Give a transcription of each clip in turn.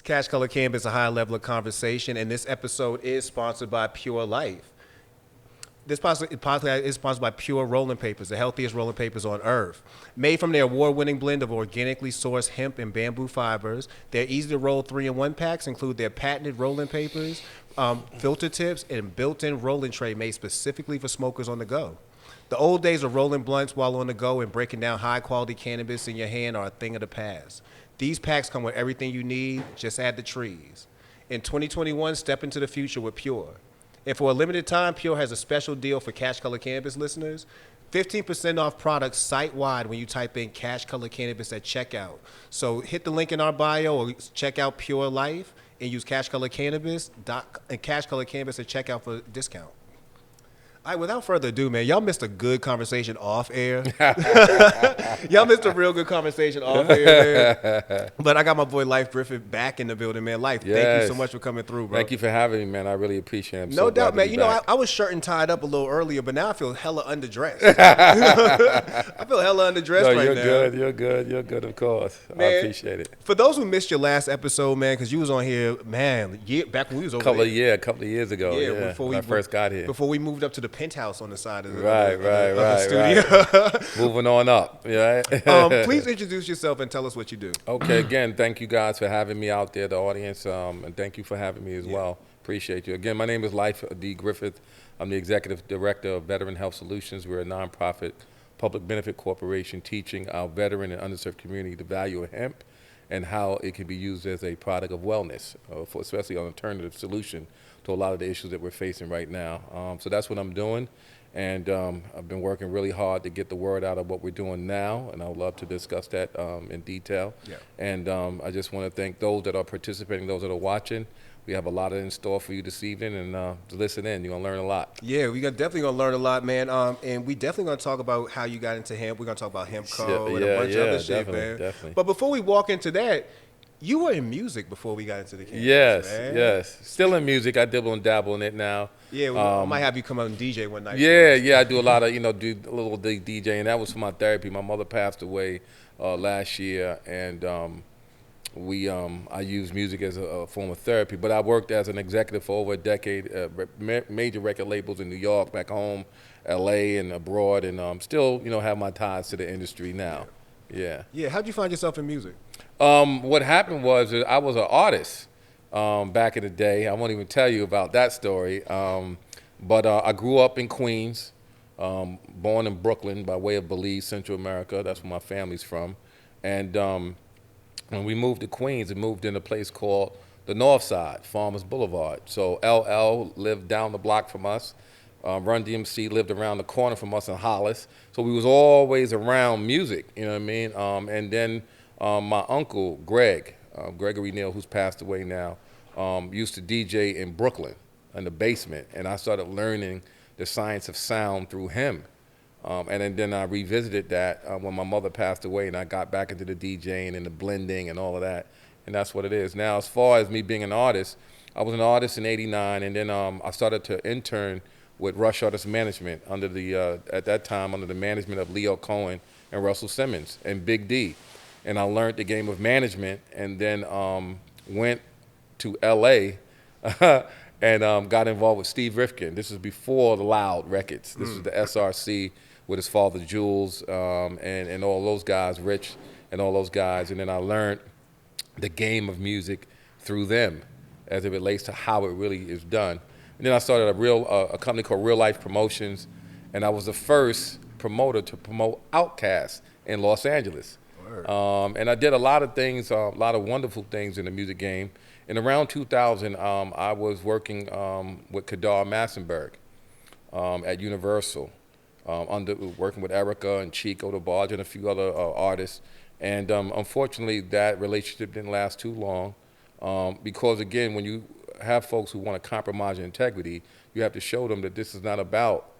Cash Color Cannabis, a high level of conversation, and this episode is sponsored by Pure Life. This podcast is sponsored by Pure Rolling Papers, the healthiest rolling papers on earth. Made from their award-winning blend of organically sourced hemp and bamboo fibers, their easy-to-roll 3-in-1 packs include their patented rolling papers, filter tips, and built-in rolling tray made specifically for smokers on the go. The old days of rolling blunts while on the go and breaking down high-quality cannabis in your hand are a thing of the past. These packs come with everything you need, just add the trees. In 2021, step into the future with Pure. And for a limited time, Pure has a special deal for Cash Color Cannabis listeners. 15% off products site-wide when you type in Cash Color Cannabis at checkout. So hit the link in our bio or check out Pure Life and use Cash Color Cannabis at checkout for a discount. All right, without further ado, man, y'all missed a good conversation off air. Y'all missed a real good conversation off air, man. But I got my boy Life Griffith back in the building, man. Life, thank you so much for coming through, bro. Thank you for having me, man. I really appreciate it. No doubt, man. You know, I was shirt and tied up a little earlier, but now I feel hella underdressed. I feel hella underdressed right now. You're good, of course. Man, I appreciate it. For those who missed your last episode, man, because you was on here, man, back when we was over there. A couple of years ago, before when I first got here. Before we moved up to the penthouse on the side of the, the studio. Moving on up, right? Please introduce yourself and tell us what you do. Okay, again, thank you guys for having me out there, the audience, and thank you for having me as well. Appreciate you. Again, my name is Life D. Griffith. I'm the Executive Director of Veteran Health Solutions. We're a nonprofit public benefit corporation teaching our veteran and underserved community the value of hemp and how it can be used as a product of wellness, for especially an alternative solution to a lot of the issues that we're facing right now. So that's what I'm doing. And I've been working really hard to get the word out of what we're doing now, and I would love to discuss that in detail. Yeah. And I just want to thank those that are participating, those that are watching. We have a lot in store for you this evening, and listen in. You're going to learn a lot. Yeah, we're definitely going to learn a lot, man. And we definitely going to talk about how you got into hemp. We're going to talk about hemp code and a bunch of other shit, man. Definitely. But before we walk into that, you were in music before we got into the cannabis, man. Yes. Still in music. I dibble and dabble in it now. Yeah, I might have you come out and DJ one night. Yeah. I do a lot of, do a little DJ, and that was for my therapy. My mother passed away last year, and I use music as a form of therapy. But I worked as an executive for over a decade, major record labels in New York, back home, L.A., and abroad, and still, have my ties to the industry now. Yeah. Yeah. How'd you find yourself in music? What happened was I was an artist back in the day. I won't even tell you about that story. But I grew up in Queens, born in Brooklyn by way of Belize, Central America. That's where my family's from. And when we moved to Queens, we moved in a place called the North Side, Farmers Boulevard. So LL lived down the block from us. Run DMC lived around the corner from us in Hollis. So we was always around music, you know what I mean? And then my uncle, Gregory Neal, who's passed away now, used to DJ in Brooklyn in the basement. And I started learning the science of sound through him. And then I revisited that when my mother passed away, and I got back into the DJing and the blending and all of that. And that's what it is. Now, as far as me being an artist, I was an artist in '89, and then I started to intern with Rush Artist Management at that time under the management of Leo Cohen and Russell Simmons and Big D. And I learned the game of management, and then went to L.A. and got involved with Steve Rifkin. This is before the Loud Records. This is the SRC with his father Jules and all those guys, Rich and all those guys. And then I learned the game of music through them as it relates to how it really is done. And then I started a company called Real Life Promotions, and I was the first promoter to promote Outkast in Los Angeles. And I did a lot of things, a lot of wonderful things in the music game. And around 2000, I was working with Kadar Massenberg at Universal, working with Erica and Chico DeBarge and a few other artists. And unfortunately, that relationship didn't last too long because, again, when you have folks who want to compromise your integrity, you have to show them that this is not about,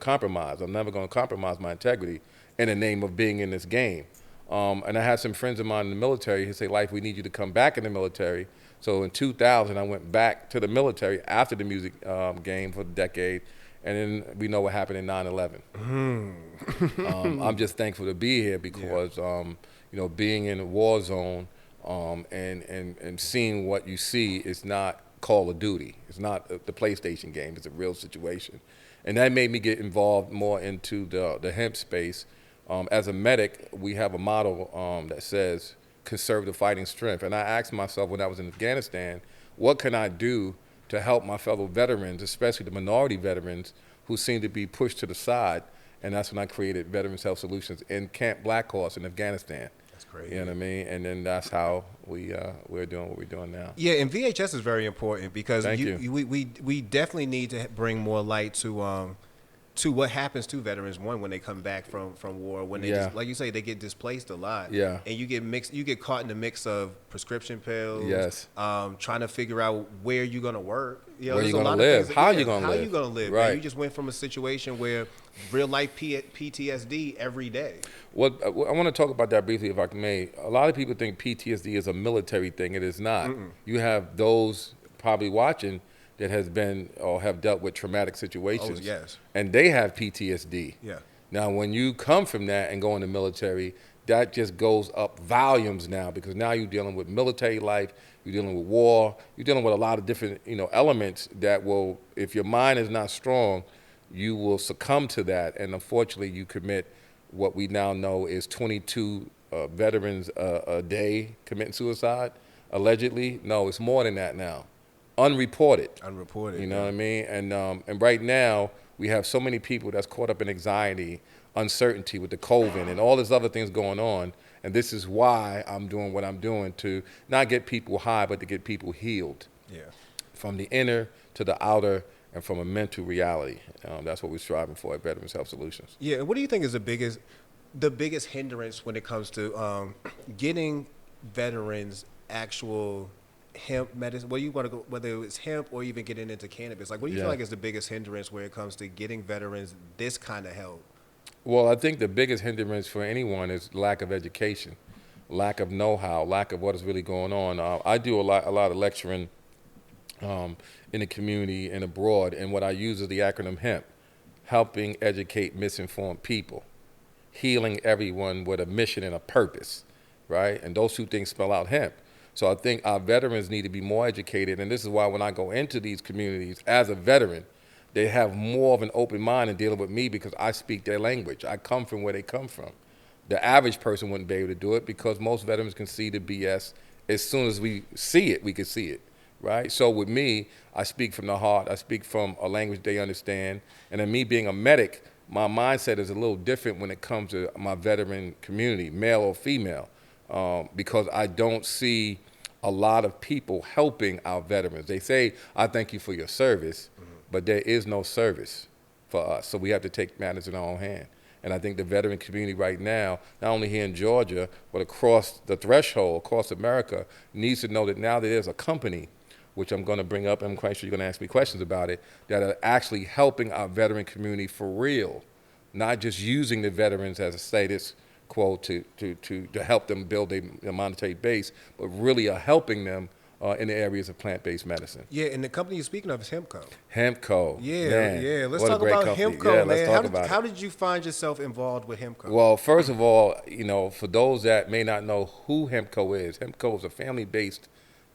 compromise. I'm never going to compromise my integrity in the name of being in this game. And I had some friends of mine in the military who say, Life, we need you to come back in the military. So in 2000, I went back to the military after the music game for a decade. And then we know what happened in 9/11. I'm just thankful to be here because, being in a war zone, and seeing what you see is not Call of Duty. It's not the PlayStation game. It's a real situation. And that made me get involved more into the hemp space. As a medic, we have a motto that says, conserve the fighting strength. And I asked myself when I was in Afghanistan, what can I do to help my fellow veterans, especially the minority veterans who seem to be pushed to the side? And that's when I created Veterans Health Solutions in Camp Black Horse in Afghanistan. That's great. You know what I mean? And then that's how we're doing what we're doing now. Yeah, and VHS is very important because Thank you. we definitely need to bring more light to what happens to veterans when they come back from war, when they just, like you say, they get displaced a lot. Yeah. And you get caught in the mix of prescription pills. Yes. Trying to figure out where you're gonna work. Where there's you a gonna lot live? of things, How you gonna live? How you gonna live? Right. Man, you just went from a situation where real life PTSD every day. Well, I want to talk about that briefly, if I may. A lot of people think PTSD is a military thing. It is not. You have those probably watching that has been or have dealt with traumatic situations. Oh, yes. And they have PTSD. Yeah. Now, when you come from that and go in the military, that just goes up volumes now, because now you're dealing with military life, you're dealing with war, you're dealing with a lot of different, elements that will, if your mind is not strong, you will succumb to that. And unfortunately, you commit what we now know is 22 veterans a day committing suicide, allegedly. No, it's more than that now. Unreported. You know what I mean? And right now, we have so many people that's caught up in anxiety, uncertainty with the COVID and all these other things going on. And this is why I'm doing what I'm doing, to not get people high, but to get people healed. Yeah. From the inner to the outer, and from a mental reality. That's what we're striving for at Veterans Health Solutions. Yeah, and what do you think is the biggest hindrance when it comes to getting veterans actual hemp medicine? Where you want to go, whether it's hemp or even getting into cannabis? Like, what do you feel like is the biggest hindrance when it comes to getting veterans this kind of help? Well, I think the biggest hindrance for anyone is lack of education, lack of know-how, lack of what is really going on. I do a lot of lecturing in the community and abroad, and what I use is the acronym HEMP, helping educate misinformed people, healing everyone with a mission and a purpose, right? And those two things spell out HEMP. So I think our veterans need to be more educated, and this is why when I go into these communities as a veteran, they have more of an open mind in dealing with me, because I speak their language. I come from where they come from. The average person wouldn't be able to do it, because most veterans can see the BS. As soon as we see it, we can see it, right? So with me, I speak from the heart. I speak from a language they understand. And then me being a medic, my mindset is a little different when it comes to my veteran community, male or female, because I don't see a lot of people helping our veterans. They say, I thank you for your service, but there is no service for us. So we have to take matters in our own hand. And I think the veteran community right now, not only here in Georgia, but across the threshold, across America, needs to know that now there is a company, which I'm going to bring up, and I'm quite sure you're going to ask me questions about it, that are actually helping our veteran community for real, not just using the veterans as a status quo to help them build a monetary base, but really are helping them in the areas of plant-based medicine. Yeah, and the company you're speaking of is Hempco. Hempco. Yeah, man, yeah. Let's what a talk great about company. Hempco, Yeah, man. let's talk about it. How did you find yourself involved with Hempco? Well, first of all, for those that may not know who Hempco is a family-based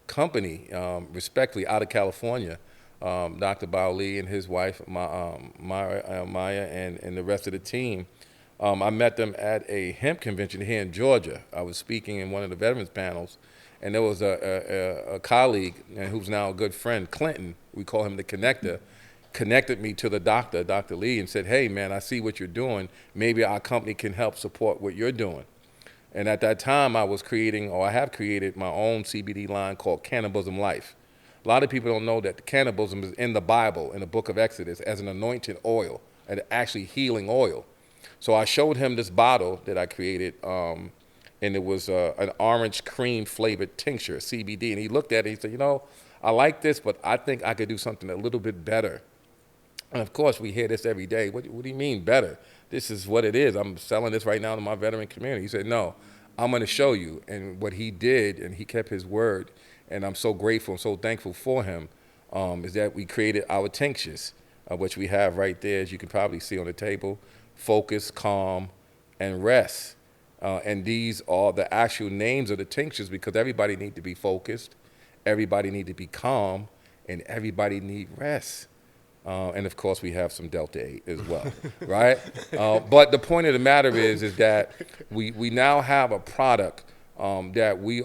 company, respectfully, out of California. Dr. Bao Lee and his wife, Maya, and the rest of the team. I met them at a hemp convention here in Georgia. I was speaking in one of the veterans panels, and there was a colleague who's now a good friend, Clinton, we call him the connector, connected me to the doctor, Dr. Lee, and said, hey, man, I see what you're doing. Maybe our company can help support what you're doing. And at that time, I have created my own CBD line called Cannabism Life. A lot of people don't know that the cannabism is in the Bible, in the book of Exodus, as an anointed oil, and actually healing oil. So I showed him this bottle that I created, and it was an orange cream flavored tincture, CBD. And he looked at it and he said, I like this, but I think I could do something a little bit better. And of course, we hear this every day. What do you mean better? This is what it is. I'm selling this right now to my veteran community. He said, no, I'm going to show you. And what he did, and he kept his word, and I'm so grateful and so thankful for him, is that we created our tinctures, which we have right there, as you can probably see on the table: focus, calm, and rest. And these are the actual names of the tinctures because everybody need to be focused, everybody need to be calm, and everybody need rest. And of course, we have some Delta 8 as well, right? But the point of the matter is that we now have a product that we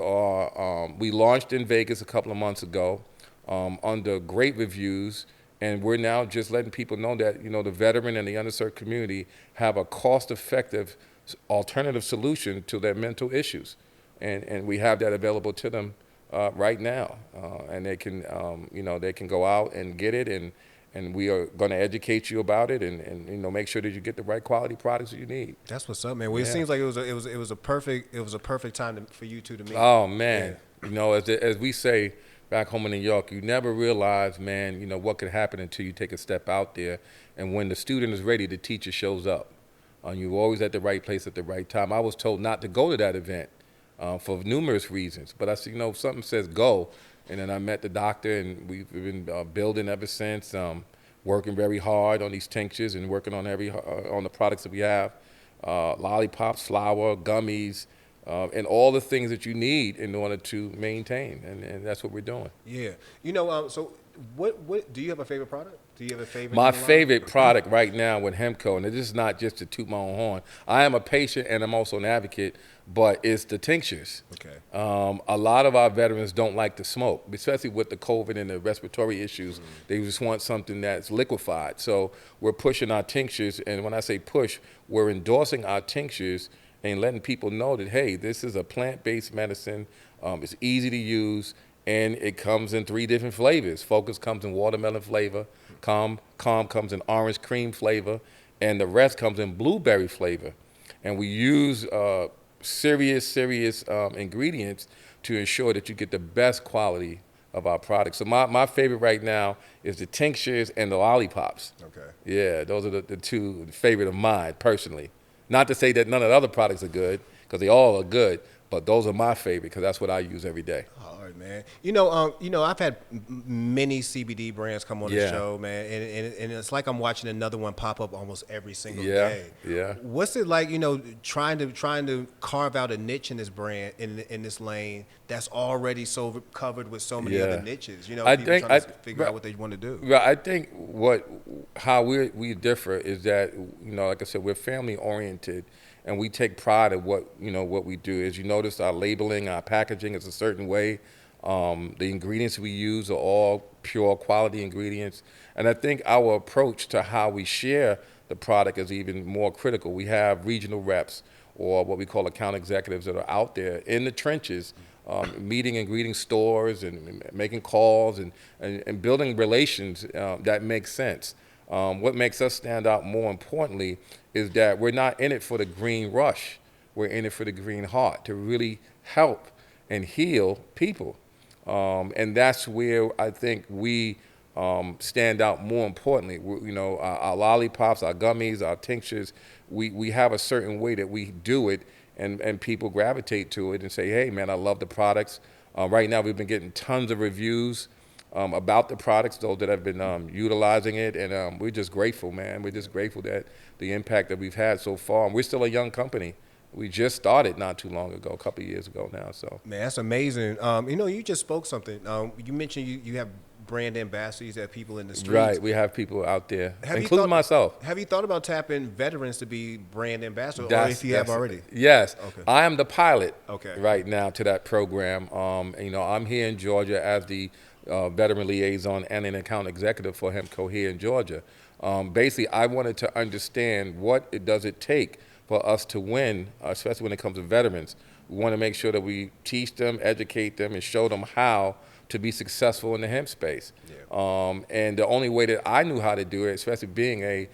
launched in Vegas a couple of months ago under great reviews, and we're now just letting people know that the veteran and the underserved community have a cost-effective alternative solution to their mental issues, and we have that available to them right now, and they can they can go out and get it, and we are going to educate you about it, and make sure that you get the right quality products that you need. That's what's up, man. Well, it seems like it was a perfect time for you two to meet. Oh man, as we say back home in New York, you never realize, man, what could happen until you take a step out there, and when the student is ready, the teacher shows up. You're always at the right place at the right time. I was told not to go to that event for numerous reasons, but I said, if something says go, and then I met the doctor, and we've been building ever since, working very hard on these tinctures and working on on the products that we have, lollipops, flour, gummies, and all the things that you need in order to maintain, and that's what we're doing. Yeah, so what do you have a favorite product? Do you have a favorite? My favorite product right now with Hemco, and this is not just to toot my own horn. I am a patient and I'm also an advocate, but it's the tinctures. Okay. A lot of our veterans don't like to smoke, especially with the COVID and the respiratory issues. They just want something that's liquefied. So we're pushing our tinctures, and when I say push, we're endorsing our tinctures and letting people know that, hey, this is a plant-based medicine. It's easy to use, and it comes in 3 different flavors. Focus comes in watermelon flavor, Calm comes in orange cream flavor, and the rest comes in blueberry flavor. And we use serious ingredients to ensure that you get the best quality of our products. So my favorite right now is the tinctures and the lollipops. Okay. Yeah, those are the 2 favorite of mine personally. Not to say that none of the other products are good, because they all are good, but those are my favorite because that's what I use every day. All right, man. I've had many CBD brands come on the show, man, and it's like I'm watching another one pop up almost every single day. Yeah. What's it like, trying to carve out a niche in this brand, in this lane that's already so covered with so many other niches? People trying to figure out what they want to do. Well, I think how we differ is that, like I said, we're family oriented. And we take pride in what we do. As you notice, our labeling, our packaging is a certain way. The ingredients we use are all pure quality ingredients. And I think our approach to how we share the product is even more critical. We have regional reps, or what we call account executives, that are out there in the trenches, meeting and greeting stores and making calls and building relations that make sense. What makes us stand out more importantly is that we're not in it for the green rush. We're in it for the green heart, to really help and heal people. And that's where I think we stand out more importantly. Our lollipops, our gummies, our tinctures, we have a certain way that we do it, and people gravitate to it and say, hey, man, I love the products. Right now we've been getting tons of reviews about the products, those that have been utilizing it, and we're just grateful, man. We're just grateful that the impact that we've had so far. And we're still a young company. We just started not too long ago, a couple of years ago now. So, man, that's amazing. You just spoke something. You mentioned you have brand ambassadors, you have people in the streets. Right, we have people out there, including myself. Have you thought about tapping veterans to be brand ambassadors, or if you have already? Yes. Okay. I am the pilot right now to that program. I'm here in Georgia as the veteran liaison and an account executive for Hemco here in Georgia. Basically, I wanted to understand what does it take for us to win, especially when it comes to veterans. We want to make sure that we teach them, educate them, and show them how to be successful in the hemp space. Yeah. And the only way that I knew how to do it, especially being a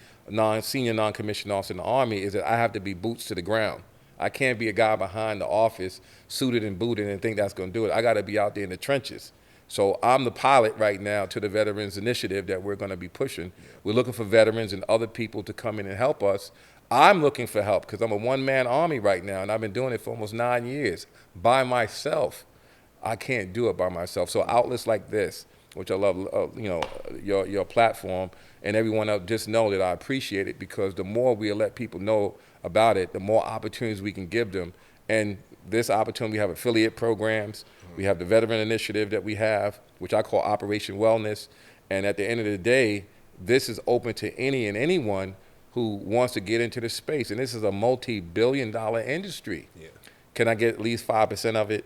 senior non-commissioned officer in the Army, is that I have to be boots to the ground. I can't be a guy behind the office, suited and booted, and think that's going to do it. I got to be out there in the trenches. So I'm the pilot right now to the Veterans Initiative that we're going to be pushing. Yeah. We're looking for veterans and other people to come in and help us. I'm looking for help because I'm a one-man army right now, and I've been doing it for almost 9 years by myself. I can't do it by myself. So outlets like this which I love, your platform, and everyone else. Just know that I appreciate it, because the more we let people know about it, the more opportunities we can give them. And this opportunity, we have affiliate programs, we have the veteran initiative that we have, which I call Operation Wellness. And at the end of the day, this is open to any and anyone who wants to get into the space. And this is a multi-billion-dollar industry. Yeah. Can I get at least 5% of it?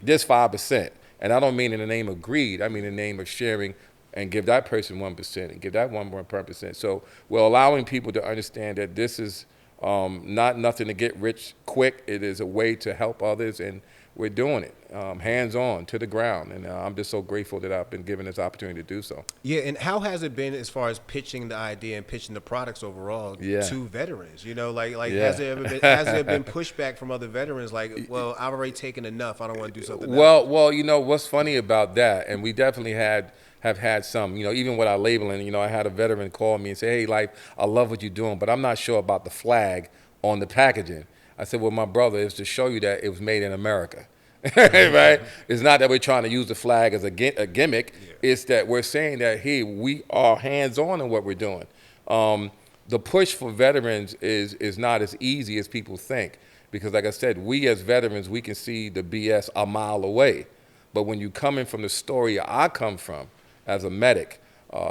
Just 5%. And I don't mean in the name of greed. I mean in the name of sharing, and give that person 1% and give that one more percent. So we're allowing people to understand that this is not nothing to get rich quick. It is a way to help others, and we're doing it hands-on, to the ground. And I'm just so grateful that I've been given this opportunity to do so. Yeah, and how has it been as far as pitching the idea and pitching the products overall to veterans? You know, has there been pushback from other veterans? Like, well, I've already taken enough. I don't want to do something else. Well, what's funny about that, and we definitely have had some, even with our labeling, I had a veteran call me and say, hey, I love what you're doing, but I'm not sure about the flag on the packaging. I said, well, my brother, it's to show you that it was made in America. Right? It's not that we're trying to use the flag as a gimmick. Yeah. It's that we're saying that, hey, we are hands-on in what we're doing. The push for veterans is not as easy as people think, because like I said, we as veterans, we can see the BS a mile away. But when you come in from the story I come from as a medic,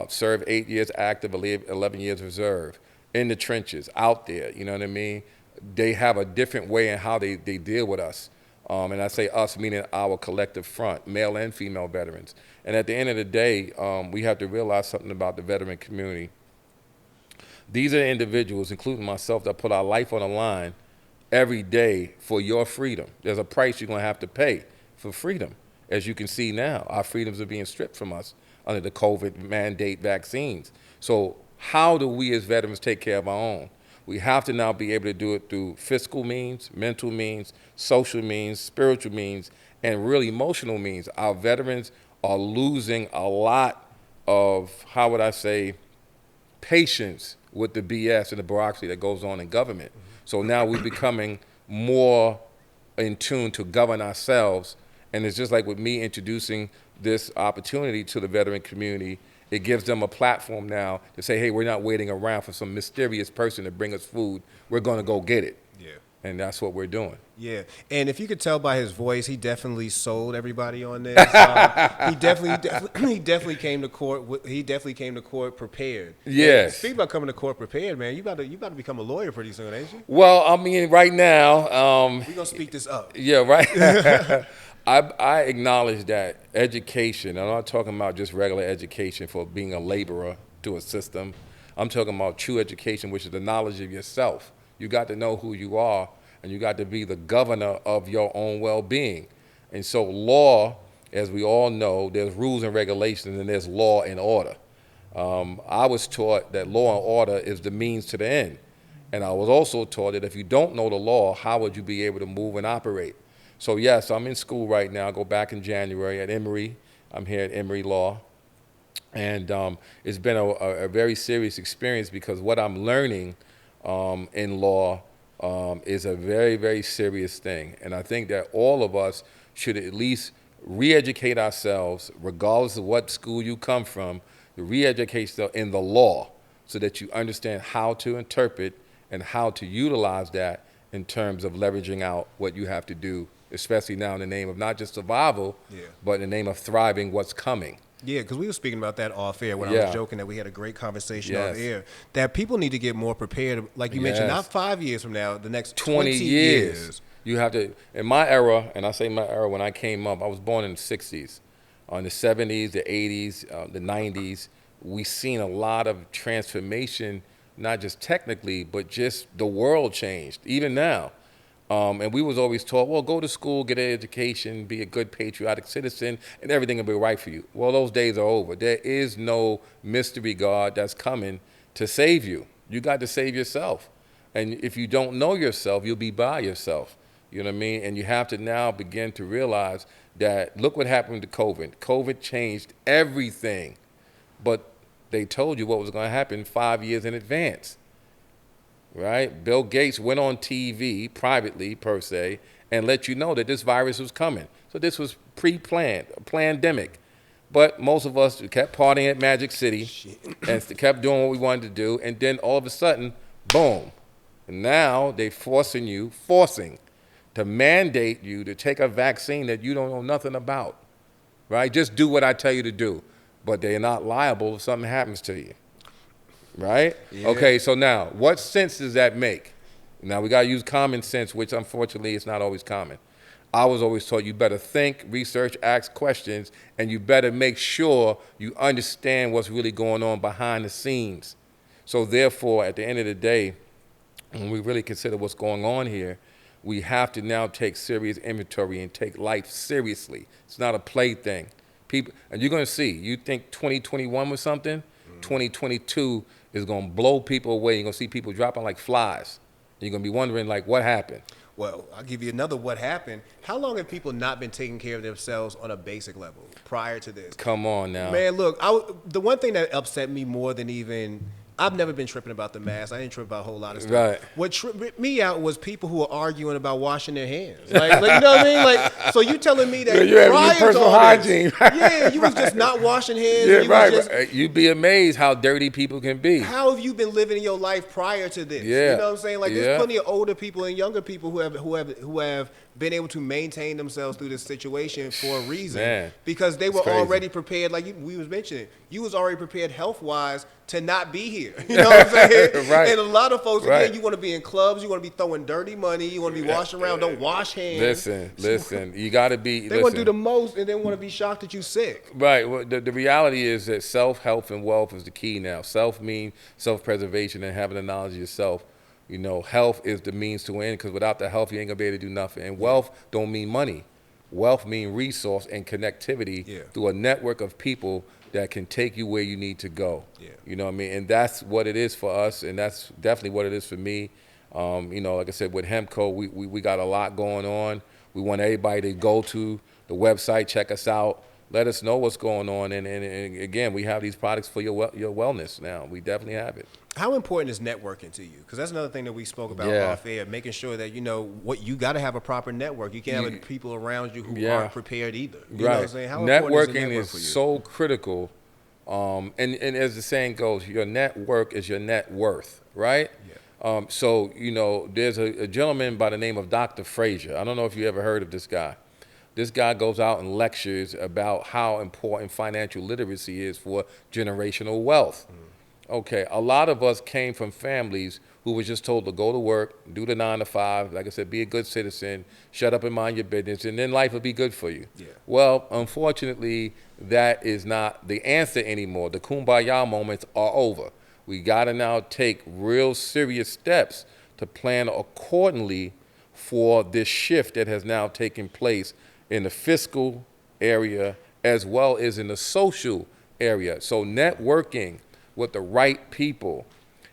served 8 years active, 11 years reserve, in the trenches, out there, you know what I mean? They have a different way in how they deal with us. And I say us, meaning our collective front, male and female veterans. And at the end of the day, we have to realize something about the veteran community. These are individuals, including myself, that put our life on the line every day for your freedom. There's a price you're going to have to pay for freedom. As you can see now, our freedoms are being stripped from us under the COVID mandate vaccines. So how do we as veterans take care of our own? We have to now be able to do it through fiscal means, mental means, social means, spiritual means, and really emotional means. Our veterans are losing a lot of, how would I say, patience with the BS and the bureaucracy that goes on in government. So now we're becoming more in tune to govern ourselves. And it's just like with me introducing this opportunity to the veteran community, it gives them a platform now to say, hey, we're not waiting around for some mysterious person to bring us food. We're going to go get it. Yeah. And that's what we're doing. Yeah. And if you could tell by his voice, he definitely sold everybody on this. He definitely came to court. He definitely came to court prepared. Yes. Speaking about coming to court prepared, man, you about to become a lawyer pretty soon, ain't you? Well, I mean, right now, we're going to speak this up. Yeah, right. I acknowledge that education, I'm not talking about just regular education for being a laborer to a system. I'm talking about true education, which is the knowledge of yourself. You got to know who you are, and you got to be the governor of your own well-being. And so law, as we all know, there's rules and regulations, and there's law and order. I was taught that law and order is the means to the end. And I was also taught that if you don't know the law, how would you be able to move and operate? So yes, I'm in school right now. I go back in January at Emory. I'm here at Emory Law. And it's been a very serious experience, because what I'm learning in law is a very, very serious thing. And I think that all of us should at least re-educate ourselves, regardless of what school you come from, re-educate yourself in the law, so that you understand how to interpret and how to utilize that in terms of leveraging out what you have to do, especially now in the name of not just survival, but in the name of thriving what's coming. Yeah, because we were speaking about that off air when I was joking that we had a great conversation off air, that people need to get more prepared. Like you mentioned, not 5 years from now, the next 20 years. You have to, in my era, and I say my era, when I came up, I was born in the 60s. In the 70s, the 80s, the 90s, we seen a lot of transformation, not just technically, but just the world changed, even now. And we was always taught, well, go to school, get an education, be a good patriotic citizen, and everything will be right for you. Well, those days are over. There is no mystery God that's coming to save you. You got to save yourself. And if you don't know yourself, you'll be by yourself. You know what I mean? And you have to now begin to realize that, look what happened to COVID. COVID changed everything. But they told you what was going to happen 5 years in advance. Right? Bill Gates went on TV, privately per se, and let you know that this virus was coming. So this was pre-planned, a pandemic. But most of us kept partying at Magic City and kept doing what we wanted to do. And then all of a sudden, boom. And now they forcing to mandate you to take a vaccine that you don't know nothing about, right? Just do what I tell you to do. But they're not liable if something happens to you, right? Yeah. Okay, so now, what sense does that make? Now, we got to use common sense, which unfortunately is not always common. I was always told you better think, research, ask questions, and you better make sure you understand what's really going on behind the scenes. So therefore, at the end of the day, when we really consider what's going on here, we have to now take serious inventory and take life seriously. It's not a play thing. People, and you're going to see, you think 2021 was something, 2022 is going to blow people away. You're going to see people dropping like flies. You're going to be wondering, like, what happened? Well, I'll give you another what happened. How long have people not been taking care of themselves on a basic level prior to this? Come on now. Man, look, the one thing that upset me more than even... I've never been tripping about the mask. I didn't trip about a whole lot of stuff. Right. What tripped me out was people who were arguing about washing their hands. Like you know what I mean? Like, so you telling me that you prior have personal to all hygiene. This, yeah, you was just not washing hands. Yeah, you right. You'd be amazed how dirty people can be. How have you been living your life prior to this? Yeah. You know what I'm saying? Like, there's plenty of older people and younger people who have been able to maintain themselves through this situation for a reason. Man, because they were crazy. already prepared, like we was mentioning. You was already prepared health-wise to not be here. You know what I'm saying? Right. And a lot of folks, Right. again, you want to be in clubs, you want to be throwing dirty money, you want to be washing around, don't wash hands. Listen, you got to be. They want to do the most and then want to be shocked that you sick. Right. Well, the reality is that self, health, and wealth is the key now. Self means self-preservation and having the knowledge of yourself. You know, health is the means to end, because without the health, you ain't going to be able to do nothing. And wealth don't mean money. Wealth means resource and connectivity through a network of people that can take you where you need to go. Yeah. You know what I mean? And that's what it is for us, and that's definitely what it is for me. You know, like I said, with Hemco, we got a lot going on. We want everybody to go to the website, check us out, let us know what's going on. And again, we have these products for your wellness now. We definitely have it. How important is networking to you? Because that's another thing that we spoke about off air, making sure that, you know, you got to have a proper network. You can't have people around you who aren't prepared either. You know what I'm saying? How networking is so critical. And as the saying goes, your network is your net worth, right? Yeah. So, you know, there's a gentleman by the name of Dr. Frazier. I don't know if you ever heard of this guy. This guy goes out and lectures about how important financial literacy is for generational wealth. Okay, a lot of us came from families who was just told to go to work, do the 9 to 5, like I said, be a good citizen, shut up and mind your business, and then life will be good for you. Yeah. Well, unfortunately, that is not the answer anymore. The kumbaya moments are over. We got to now take real serious steps to plan accordingly for this shift that has now taken place in the fiscal area as well as in the social area. So networking with the right people.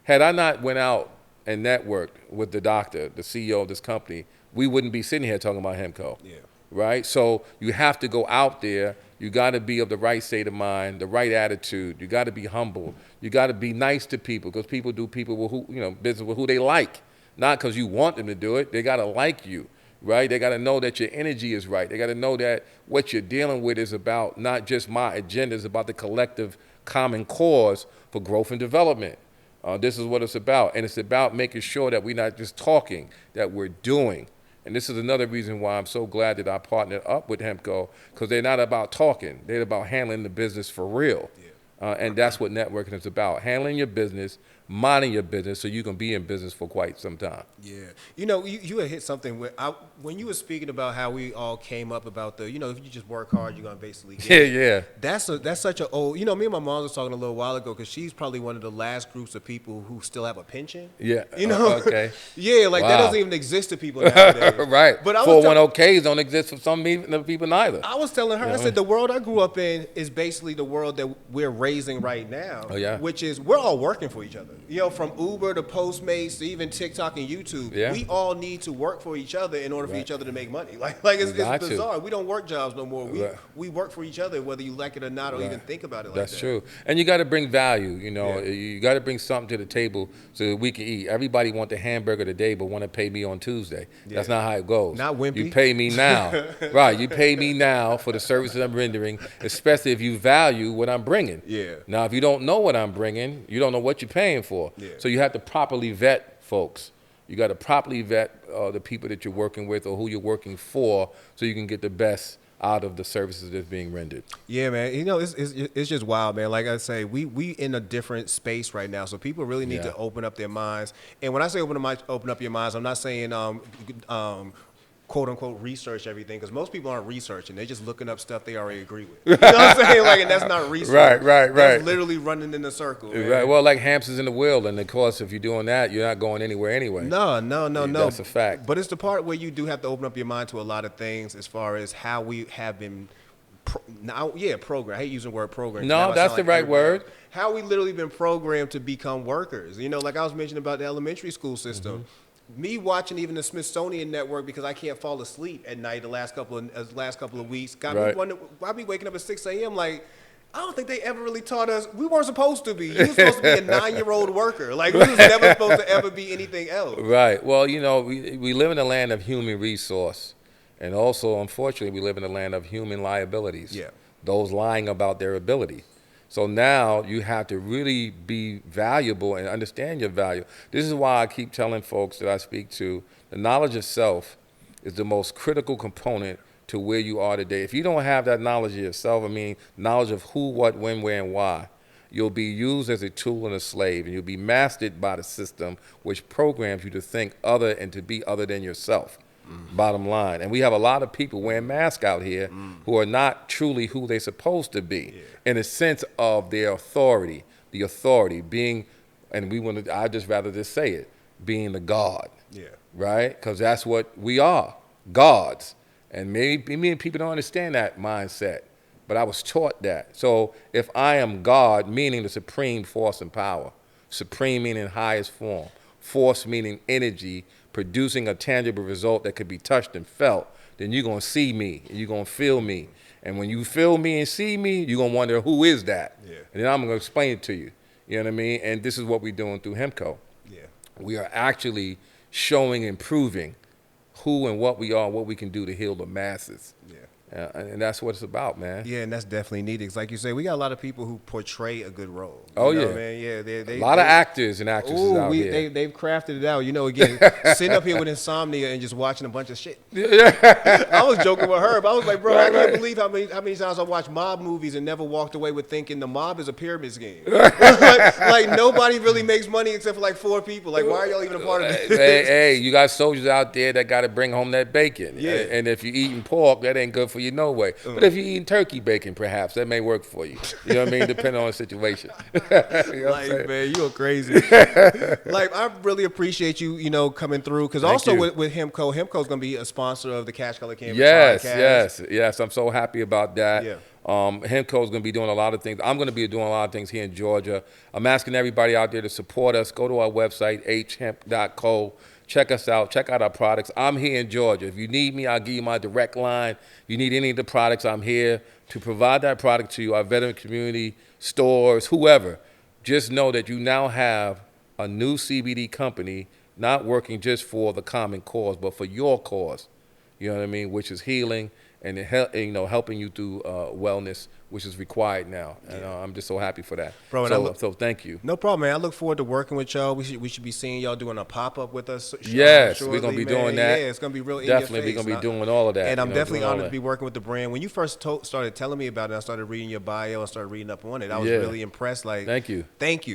Had I not went out and networked with the doctor, the CEO of this company, we wouldn't be sitting here talking about Hemco. Yeah. Right? So you have to go out there. You got to be of the right state of mind, the right attitude. You got to be humble. You got to be nice to people, because people do business with who they like, not because you want them to do it. They got to like you. Right? They got to know that your energy is right. They got to know that what you're dealing with is about not just my agenda, it's about the collective common cause for growth and development. This is what it's about. And it's about making sure that we're not just talking, that we're doing. And this is another reason why I'm so glad that I partnered up with Hemco, because they're not about talking. They're about handling the business for real. Yeah. And that's what networking is about, handling your business, minding your business, so you can be in business for quite some time. Yeah. You know, you had hit something when you were speaking about how we all came up about if you just work hard, you're going to basically get it. Yeah. That's such an old, me and my mom was talking a little while ago, because she's probably one of the last groups of people who still have a pension. Yeah. You know? Okay. Yeah, like that doesn't even exist to people nowadays. Right. But 401ks don't exist for some people neither. I was telling her, I said, the world I grew up in is basically the world that we're raising right now. Oh, yeah. Which is, we're all working for each other. From Uber to Postmates to even TikTok and YouTube, Yeah. we all need to work for each other in order for Right. each other to make money. Like it's Got to. bizarre. We don't work jobs no more. Right. We work for each other, whether you like it or not, or Right. even think about it like That's that. true. And you got to bring value, Yeah. You got to bring something to the table so that we can eat. Everybody want the hamburger today but want to pay me on Tuesday. That's Yeah. not how it goes. Not wimpy. You pay me now. Right, you pay me now for the services I'm rendering, especially if you value what I'm bringing. Yeah. Now, if you don't know what I'm bringing, you don't know what you're paying for. Yeah. So you have to properly vet folks. You got to properly vet the people that you're working with or who you're working for so you can get the best out of the services that's being rendered. Yeah, man. It's just wild, man. Like I say, we in a different space right now, so people really need to open up their minds. And when I say open up your minds, I'm not saying quote unquote research everything, because most people aren't researching. They're just looking up stuff they already agree with. You know what I'm saying? Like, and that's not research. Right. That's literally running in a circle. Man. Right. Well, like hamsters in the wheel, and of course, if you're doing that, you're not going anywhere anyway. No. That's a fact. But it's the part where you do have to open up your mind to a lot of things as far as how we have been program. I hate using the word program. No, that's the right word. How we literally been programmed to become workers. Like I was mentioning about the elementary school system. Mm-hmm. Me watching even the Smithsonian Network because I can't fall asleep at night the last couple of weeks got me wondering why be waking up at 6 a.m. Like, I don't think they ever really taught us. We weren't supposed to be. You were supposed to be a 9-year-old worker. Like, we was never supposed to ever be anything else. Right. Well, we live in a land of human resource. And also, unfortunately, we live in a land of human liabilities. Yeah. Those lying about their ability. So now you have to really be valuable and understand your value. This is why I keep telling folks that I speak to, the knowledge of self is the most critical component to where you are today. If you don't have that knowledge of yourself, knowledge of who, what, when, where, and why, you'll be used as a tool and a slave, and you'll be mastered by the system which programs you to think other and to be other than yourself. Bottom line. And we have a lot of people wearing masks out here who are not truly who they're supposed to be in a sense of their authority, the authority being, and I'd just rather just say it, being the God. Yeah. Right? Because that's what we are, gods. And maybe people don't understand that mindset, but I was taught that. So if I am God, meaning the supreme force and power, supreme meaning highest form, force meaning energy, producing a tangible result that could be touched and felt, then you're going to see me and you're going to feel me. And when you feel me and see me, you're going to wonder, who is that? Yeah. And then I'm going to explain it to you. You know what I mean? And this is what we're doing through HEMCO. Yeah. We are actually showing and proving who and what we are, what we can do to heal the masses. Yeah. And that's what it's about, man. Yeah, and that's definitely needed. Because like you say, we got a lot of people who portray a good role. Oh, you know, yeah. man? Yeah, a lot of actors and actresses out here. They've crafted it out. Again, sitting up here with insomnia and just watching a bunch of shit. I was joking with Herb. I was like, bro, I can't believe how many times I watched mob movies and never walked away with thinking the mob is a pyramid scheme. like nobody really makes money except for like 4 people. Like, why are y'all even a part of this? Hey, you got soldiers out there that got to bring home that bacon. Yeah. And if you're eating pork, that ain't good for you no way. But if you're eating turkey bacon, perhaps, that may work for you. You know what I mean? Depending on the situation. You know like, man, you're crazy. Like, I really appreciate you, coming through. Because also with HEMCO's going to be a sponsor of the Cash Color Canvas podcast. Yes. I'm so happy about that. Yeah. HEMCO is going to be doing a lot of things. I'm going to be doing a lot of things here in Georgia. I'm asking everybody out there to support us. Go to our website, hemp.co. Check us out. Check out our products. I'm here in Georgia. If you need me, I'll give you my direct line. If you need any of the products, I'm here to provide that product to you, our veteran community, stores, whoever. Just know that you now have a new CBD company not working just for the common cause, but for your cause. You know what I mean? Which is healing and helping you through wellness, which is required now. And I'm just so happy for that. Bro, so thank you. No problem, man. I look forward to working with y'all. We should be seeing y'all doing a pop-up with us. Yes, shortly, we're going to be man. doing that. Yeah, it's going to be real Definitely, we're going to be doing all of that. And I'm definitely honored to be working with the brand. When you first started telling me about it, I started reading your bio and started reading up on it. I was really impressed. Like, thank you.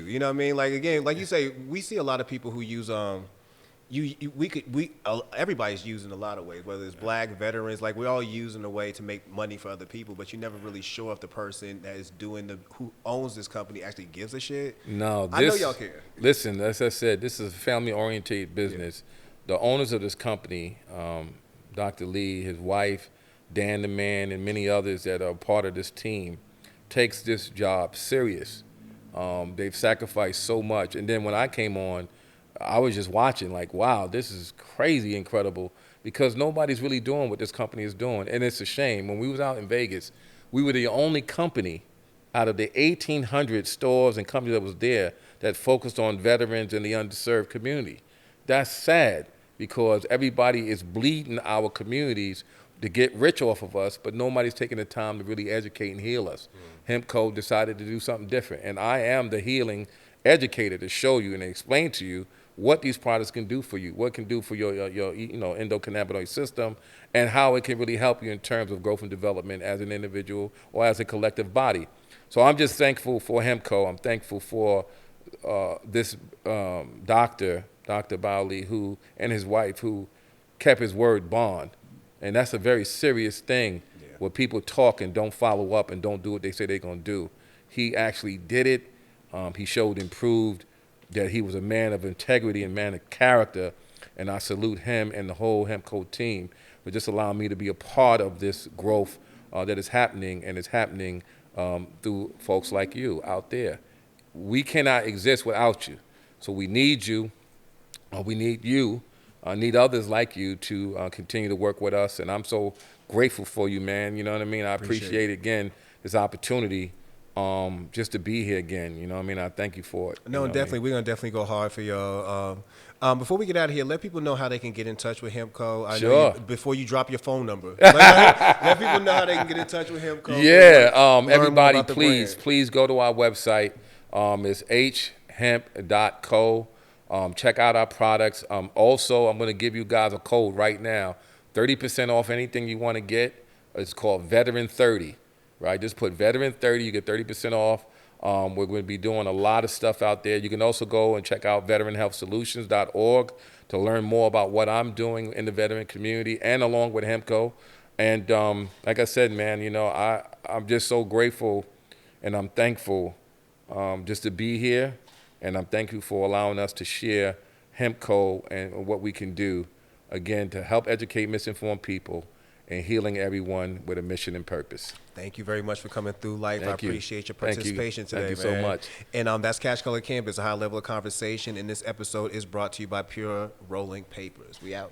You know what I mean? Like, again, like you say, we see a lot of people who use everybody's using a lot of ways, whether it's black veterans, like we're all using a way to make money for other people, but you never really sure if the person that is who owns this company actually gives a shit. No, I know y'all care. Listen, as I said, this is a family-oriented business. Yeah. The owners of this company, Dr. Lee, his wife, Dan the Man, and many others that are part of this team, takes this job serious. They've sacrificed so much. And then when I came on, I was just watching like, wow, this is crazy incredible, because nobody's really doing what this company is doing. And it's a shame. When we was out in Vegas, we were the only company out of the 1,800 stores and companies that was there that focused on veterans and the underserved community. That's sad, because everybody is bleeding our communities to get rich off of us, but nobody's taking the time to really educate and heal us. HempCo decided to do something different, and I am the healing educator to show you and explain to you what these products can do for you, what it can do for your endocannabinoid system, and how it can really help you in terms of growth and development as an individual or as a collective body. So I'm just thankful for HempCo. I'm thankful for this doctor, Dr. Bowley, who and his wife, who kept his word bond. And that's a very serious thing, where people talk and don't follow up and don't do what they say they're going to do. He actually did it. He showed and proved that he was a man of integrity and man of character, and I salute him and the whole HempCo team for just allowing me to be a part of this growth that is happening, and it's happening through folks like you out there. We cannot exist without you, so we need you. We need you. Need others like you to continue to work with us, and I'm so grateful for you, man. You know what I mean? I appreciate again this opportunity just to be here again. You know what I mean? I thank you for it. No, definitely. We're going to definitely go hard for y'all. Before we get out of here, let people know how they can get in touch with HempCo. I know before you drop your phone number. Let people know how they can get in touch with HempCo. Yeah, everybody, please go to our website. It's hemp.co. Check out our products. Also, I'm going to give you guys a code right now. 30% off anything you want to get. It's called Veteran 30. Right? Just put Veteran 30. You get 30% off. We're going to be doing a lot of stuff out there. You can also go and check out veteranhealthsolutions.org to learn more about what I'm doing in the veteran community and along with HempCo. And like I said, man, you know, I'm just so grateful and I'm thankful just to be here. And I'm thankful for allowing us to share HempCo and what we can do, again, to help educate misinformed people and healing everyone with a mission and purpose. Thank you very much for coming through, Life. I appreciate your participation today, Thank you so much. And that's Cash Color Campus, a high level of conversation. And this episode is brought to you by Pure Rolling Papers. We out.